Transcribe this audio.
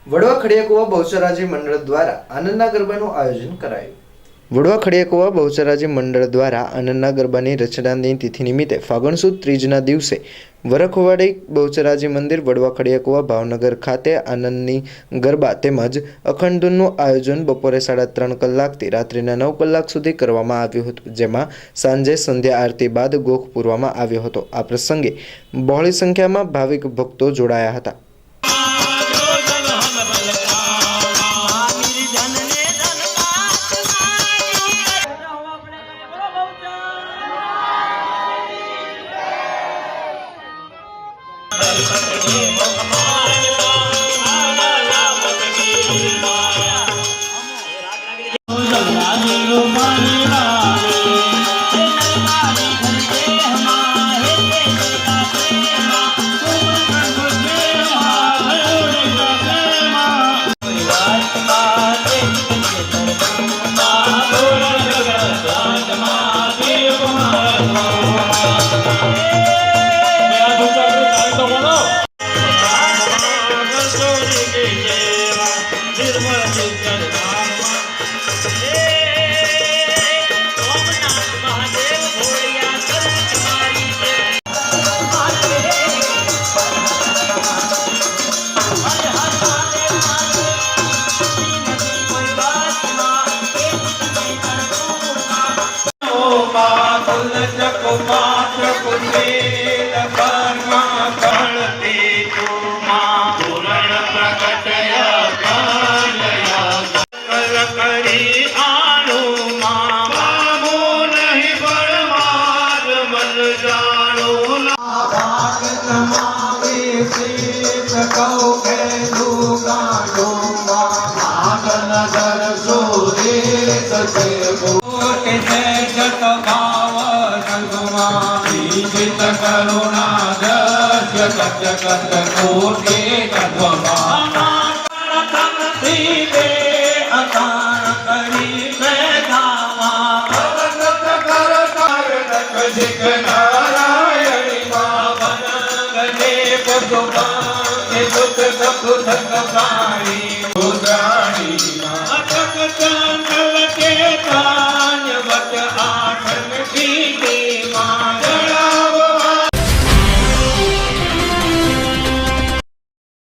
વડવા ખડિયાકુવા બહુચરાજી મંડળ દ્વારા આનંદના ગરબાનું આયોજન કરાયું। વડવા ખડિયાકુવા બહુચરાજી મંડળ દ્વારા આનંદના ગરબાની રચનાની તિથિ નિમિત્તે ફાગણ સુદ ત્રીજના દિવસે વરખવાડી બહુચરાજી મંદિર વડવા ખડિયાકુવા ભાવનગર ખાતે આનંદની ગરબા તેમજ અખંડ ધૂનનું આયોજન બપોરે 3:30 કલાકથી રાત્રિના 9 કલાક સુધી કરવામાં આવ્યું હતું, જેમાં સાંજે સંધ્યા આરતી બાદ ગોખ પૂરવામાં આવ્યો હતો। આ પ્રસંગે બહોળી સંખ્યામાં ભાવિક ભક્તો જોડાયા હતા। करुणा दस्य सत्यकत कोटि कद्वमा प्रथम दीवे अतार करी बैठावा भगत कर तारक जिक नारायणी मां बन गले पुष्पा के दुख सख सख प्राणी।